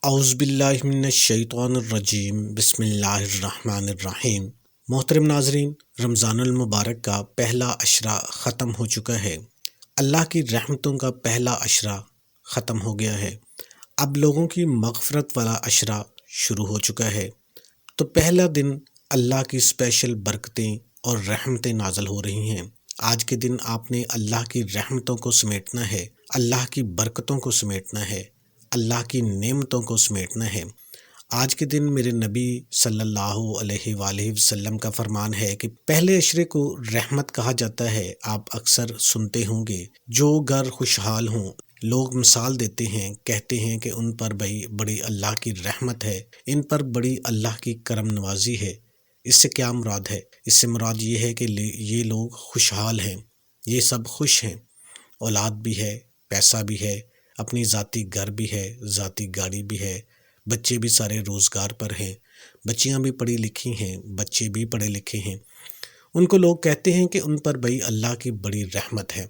اعوذ باللہ من الشیطان الرجیم، بسم اللہ الرحمن الرحیم۔ محترم ناظرین، رمضان المبارک کا پہلا عشرہ ختم ہو چکا ہے۔ اللہ کی رحمتوں کا پہلا عشرہ ختم ہو گیا ہے۔ اب لوگوں کی مغفرت والا عشرہ شروع ہو چکا ہے۔ تو پہلا دن اللہ کی اسپیشل برکتیں اور رحمتیں نازل ہو رہی ہیں۔ آج کے دن آپ نے اللہ کی رحمتوں کو سمیٹنا ہے، اللہ کی برکتوں کو سمیٹنا ہے، اللہ کی نعمتوں کو سمیٹنا ہے۔ آج کے دن میرے نبی صلی اللہ علیہ وآلہ وسلم کا فرمان ہے کہ پہلے عشرے کو رحمت کہا جاتا ہے۔ آپ اکثر سنتے ہوں گے، جو گھر خوشحال ہوں لوگ مثال دیتے ہیں، کہتے ہیں کہ ان پر بڑی اللہ کی رحمت ہے، ان پر بڑی اللہ کی کرم نوازی ہے۔ اس سے کیا مراد ہے؟ اس سے مراد یہ ہے کہ یہ لوگ خوشحال ہیں، یہ سب خوش ہیں، اولاد بھی ہے، پیسہ بھی ہے، اپنی ذاتی گھر بھی ہے، ذاتی گاڑی بھی ہے، بچے بھی سارے روزگار پر ہیں، بچیاں بھی پڑھی لکھی ہیں، بچے بھی پڑھے لکھے ہیں۔ ان کو لوگ کہتے ہیں کہ ان پر اللہ کی بڑی رحمت ہے۔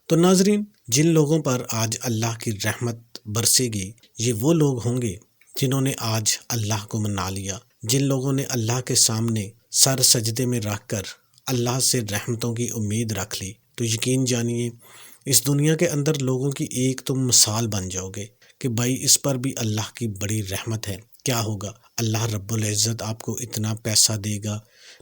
تو ناظرین، جن لوگوں پر آج اللہ کی رحمت برسے گی، یہ وہ لوگ ہوں گے جنہوں نے آج اللہ کو منا لیا، جن لوگوں نے اللہ کے سامنے سر سجدے میں رکھ کر اللہ سے رحمتوں کی امید رکھ لی۔ تو یقین جانیے، اس دنیا کے اندر لوگوں کی ایک تم مثال بن جاؤ گے کہ اس پر بھی اللہ کی بڑی رحمت ہے۔ کیا ہوگا؟ اللہ رب العزت آپ کو اتنا پیسہ دے گا،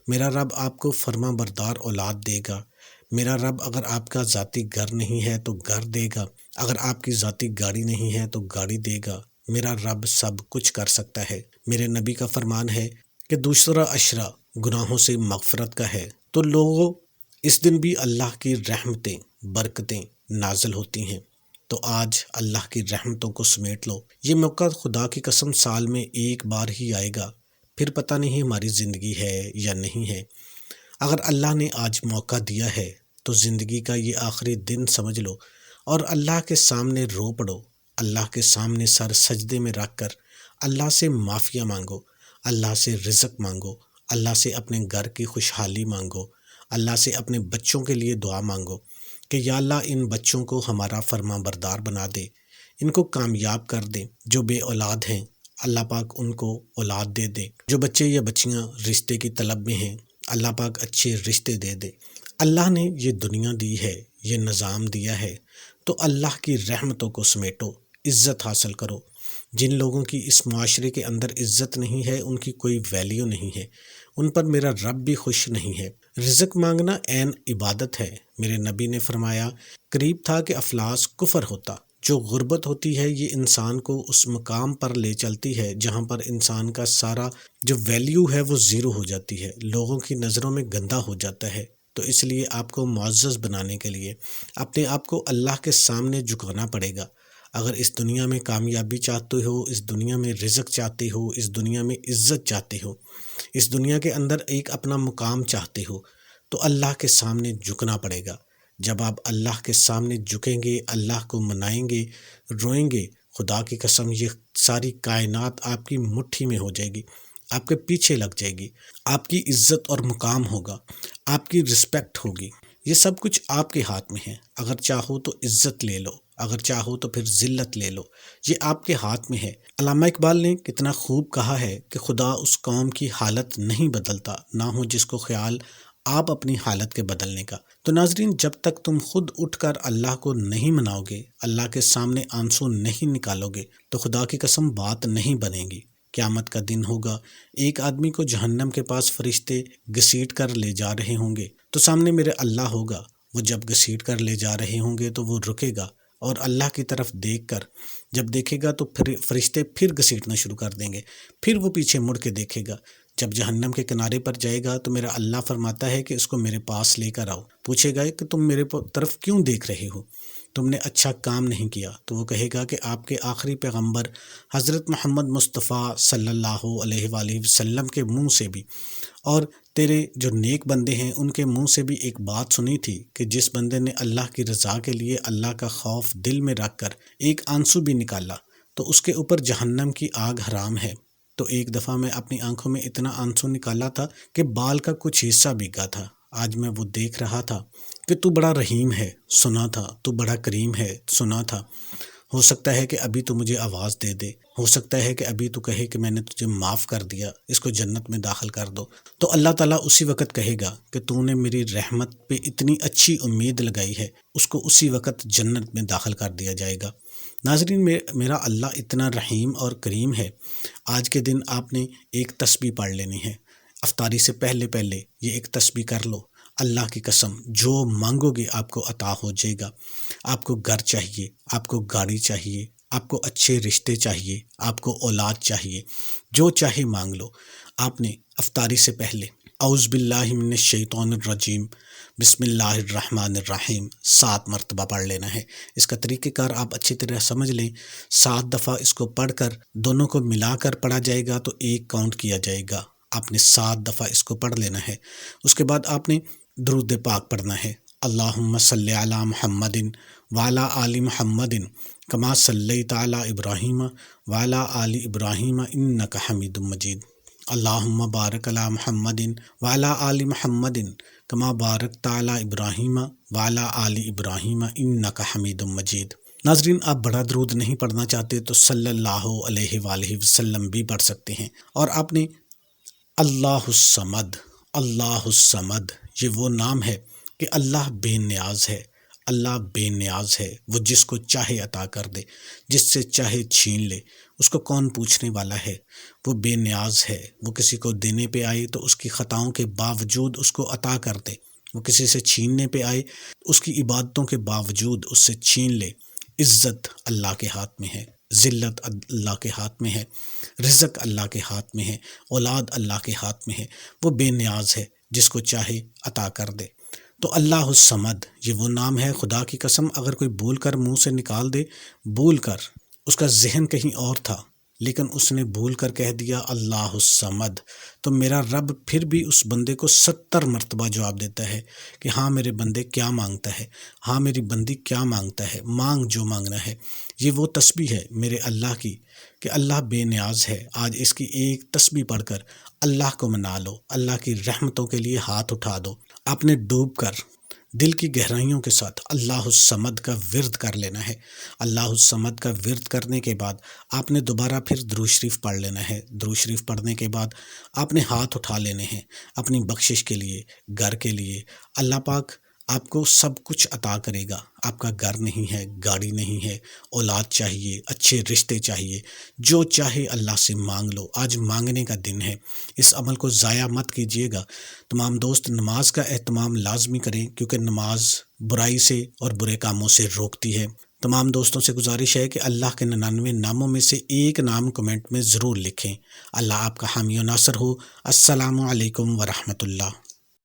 میرا رب آپ کو فرما بردار اولاد دے گا، میرا رب اگر آپ کا ذاتی گھر نہیں ہے تو گھر دے گا، اگر آپ کی ذاتی گاڑی نہیں ہے تو گاڑی دے گا۔ میرا رب سب کچھ کر سکتا ہے۔ میرے نبی کا فرمان ہے کہ دوسرا عشرہ گناہوں سے مغفرت کا ہے۔ تو لوگوں، اس دن بھی اللہ کی رحمتیں، برکتیں نازل ہوتی ہیں۔ تو آج اللہ کی رحمتوں کو سمیٹ لو۔ یہ موقع خدا کی قسم سال میں ایک بار ہی آئے گا، پھر پتہ نہیں ہماری زندگی ہے یا نہیں ہے۔ اگر اللہ نے آج موقع دیا ہے تو زندگی کا یہ آخری دن سمجھ لو اور اللہ کے سامنے رو پڑو، اللہ کے سامنے سر سجدے میں رکھ کر اللہ سے معافیہ مانگو، اللہ سے رزق مانگو، اللہ سے اپنے گھر کی خوشحالی مانگو، اللہ سے اپنے بچوں کے لیے دعا مانگو کہ یا اللہ ان بچوں کو ہمارا فرما بردار بنا دے، ان کو کامیاب کر دے۔ جو بے اولاد ہیں اللہ پاک ان کو اولاد دے دے، جو بچے یا بچیاں رشتے کی طلب میں ہیں اللہ پاک اچھے رشتے دے دے۔ اللہ نے یہ دنیا دی ہے، یہ نظام دیا ہے، تو اللہ کی رحمتوں کو سمیٹو، عزت حاصل کرو۔ جن لوگوں کی اس معاشرے کے اندر عزت نہیں ہے، ان کی کوئی ویلیو نہیں ہے، ان پر میرا رب بھی خوش نہیں ہے۔ رزق مانگنا عین عبادت ہے۔ میرے نبی نے فرمایا، قریب تھا کہ افلاس کفر ہوتا۔ جو غربت ہوتی ہے یہ انسان کو اس مقام پر لے چلتی ہے جہاں پر انسان کا سارا جو ویلیو ہے وہ زیرو ہو جاتی ہے، لوگوں کی نظروں میں گندا ہو جاتا ہے۔ تو اس لیے آپ کو معزز بنانے کے لیے اپنے آپ کو اللہ کے سامنے جھکانا پڑے گا۔ اگر اس دنیا میں کامیابی چاہتے ہو، اس دنیا میں رزق چاہتے ہو، اس دنیا میں عزت چاہتے ہو، اس دنیا کے اندر ایک اپنا مقام چاہتے ہو، تو اللہ کے سامنے جھکنا پڑے گا۔ جب آپ اللہ کے سامنے جھکیں گے، اللہ کو منائیں گے، روئیں گے، خدا کی قسم یہ ساری کائنات آپ کی مٹھی میں ہو جائے گی، آپ کے پیچھے لگ جائے گی، آپ کی عزت اور مقام ہوگا، آپ کی رسپیکٹ ہوگی۔ یہ سب کچھ آپ کے ہاتھ میں ہے۔ اگر چاہو تو عزت لے لو، اگر چاہو تو پھر ذلت لے لو، یہ آپ کے ہاتھ میں ہے۔ علامہ اقبال نے کتنا خوب کہا ہے کہ خدا اس قوم کی حالت نہیں بدلتا، نہ ہو جس کو خیال آپ اپنی حالت کے بدلنے کا۔ تو ناظرین، جب تک تم خود اٹھ کر اللہ کو نہیں مناؤ گے، اللہ کے سامنے آنسو نہیں نکالو گے، تو خدا کی قسم بات نہیں بنے گی۔ قیامت کا دن ہوگا، ایک آدمی کو جہنم کے پاس فرشتے گھسیٹ کر لے جا رہے ہوں گے، تو سامنے میرے اللہ ہوگا۔ وہ جب گھسیٹ کر لے جا رہے ہوں گے تو وہ رکے گا اور اللہ کی طرف دیکھ کر جب دیکھے گا تو پھر فرشتے پھر گھسیٹنا شروع کر دیں گے، پھر وہ پیچھے مڑ کے دیکھے گا۔ جب جہنم کے کنارے پر جائے گا تو میرا اللہ فرماتا ہے کہ اس کو میرے پاس لے کر آؤ۔ پوچھے گا کہ تم میرے طرف کیوں دیکھ رہے ہو؟ تم نے اچھا کام نہیں کیا۔ تو وہ کہے گا کہ آپ کے آخری پیغمبر حضرت محمد مصطفیٰ صلی اللہ علیہ وآلہ وسلم کے منہ سے بھی اور تیرے جو نیک بندے ہیں ان کے منہ سے بھی ایک بات سنی تھی کہ جس بندے نے اللہ کی رضا کے لیے اللہ کا خوف دل میں رکھ کر ایک آنسو بھی نکالا تو اس کے اوپر جہنم کی آگ حرام ہے۔ تو ایک دفعہ میں اپنی آنکھوں میں اتنا آنسو نکالا تھا کہ بال کا کچھ حصہ بھیگا تھا۔ آج میں وہ دیکھ رہا تھا کہ تو بڑا رحیم ہے، سنا تھا، تو بڑا کریم ہے، سنا تھا۔ ہو سکتا ہے کہ ابھی تو مجھے آواز دے دے، ہو سکتا ہے کہ ابھی تو کہے کہ میں نے تجھے معاف کر دیا، اس کو جنت میں داخل کر دو۔ تو اللہ تعالیٰ اسی وقت کہے گا کہ تو نے میری رحمت پہ اتنی اچھی امید لگائی ہے، اس کو اسی وقت جنت میں داخل کر دیا جائے گا۔ ناظرین، میرا اللہ اتنا رحیم اور کریم ہے۔ آج کے دن آپ نے ایک تسبیح پڑھ لینی ہے، افطاری سے پہلے یہ ایک تسبیح کر لو۔ اللہ کی قسم، جو مانگو گے آپ کو عطا ہو جائے گا۔ آپ کو گھر چاہیے، آپ کو گاڑی چاہیے، آپ کو اچھے رشتے چاہیے، آپ کو اولاد چاہیے، جو چاہے مانگ لو۔ آپ نے افطاری سے پہلے اعوذ باللہ من الشیطان الرجیم بسم اللہ الرحمن الرحیم 7 مرتبہ پڑھ لینا ہے۔ اس کا طریقہ کار آپ اچھی طرح سمجھ لیں۔ 7 دفعہ اس کو پڑھ کر دونوں کو ملا کر پڑھا جائے گا تو ایک کاؤنٹ کیا جائے گا۔ آپ نے 7 دفعہ اس کو پڑھ لینا ہے۔ اس کے بعد آپ نے درود پاک پڑھنا ہے۔ اللہم صلی علی محمد وعلی آل محمد کما صلیت علی ابراہیم وعلی آل ابراہیم انک حمید مجید۔ اللہم بارک علی محمد وعلی آل محمد کما بارکت علی ابراہیم وعلی آل ابراہیم انک حمید مجید۔ ناظرین، آپ بڑا درود نہیں پڑھنا چاہتے تو صلی اللہ علیہ وآلہ وسلم بھی پڑھ سکتے ہیں۔ اور آپ نے اللہ الصمد، اللہ الصمد، یہ وہ نام ہے کہ اللہ بے نیاز ہے۔ اللہ بے نیاز ہے، وہ جس کو چاہے عطا کر دے، جس سے چاہے چھین لے، اس کو کون پوچھنے والا ہے۔ وہ بے نیاز ہے، وہ کسی کو دینے پہ آئے تو اس کی خطاؤں کے باوجود اس کو عطا کر دے، وہ کسی سے چھیننے پہ آئے اس کی عبادتوں کے باوجود اس سے چھین لے۔ عزت اللہ کے ہاتھ میں ہے، ذلت اللہ کے ہاتھ میں ہے، رزق اللہ کے ہاتھ میں ہے، اولاد اللہ کے ہاتھ میں ہے۔ وہ بے نیاز ہے، جس کو چاہے عطا کر دے۔ تو اللہ الصمد، یہ وہ نام ہے، خدا کی قسم اگر کوئی بول کر منہ سے نکال دے، بول کر، اس کا ذہن کہیں اور تھا لیکن اس نے بول کر کہہ دیا اللہ الصمد، تو میرا رب پھر بھی اس بندے کو 70 مرتبہ جواب دیتا ہے کہ ہاں میرے بندے کیا مانگتا ہے، ہاں میری بندی کیا مانگتا ہے، مانگ جو مانگنا ہے۔ یہ وہ تسبیح ہے میرے اللہ کی کہ اللہ بے نیاز ہے۔ آج اس کی ایک تسبیح پڑھ کر اللہ کو منا لو، اللہ کی رحمتوں کے لیے ہاتھ اٹھا دو۔ آپ نے ڈوب کر دل کی گہرائیوں کے ساتھ اللہ الصمد کا ورد کر لینا ہے۔ اللہ الصمد کا ورد کرنے کے بعد آپ نے دوبارہ پھر درود شریف پڑھ لینا ہے۔ درود شریف پڑھنے کے بعد آپ نے ہاتھ اٹھا لینے ہیں اپنی بخشش کے لیے، گھر کے لیے۔ اللہ پاک آپ کو سب کچھ عطا کرے گا۔ آپ کا گھر نہیں ہے، گاڑی نہیں ہے، اولاد چاہیے، اچھے رشتے چاہیے، جو چاہے اللہ سے مانگ لو۔ آج مانگنے کا دن ہے، اس عمل کو ضائع مت کیجیے گا۔ تمام دوست نماز کا اہتمام لازمی کریں، کیونکہ نماز برائی سے اور برے کاموں سے روکتی ہے۔ تمام دوستوں سے گزارش ہے کہ اللہ کے 99 ناموں میں سے ایک نام کمنٹ میں ضرور لکھیں۔ اللہ آپ کا حامی و ناصر ہو۔ السلام علیکم ورحمۃ اللہ۔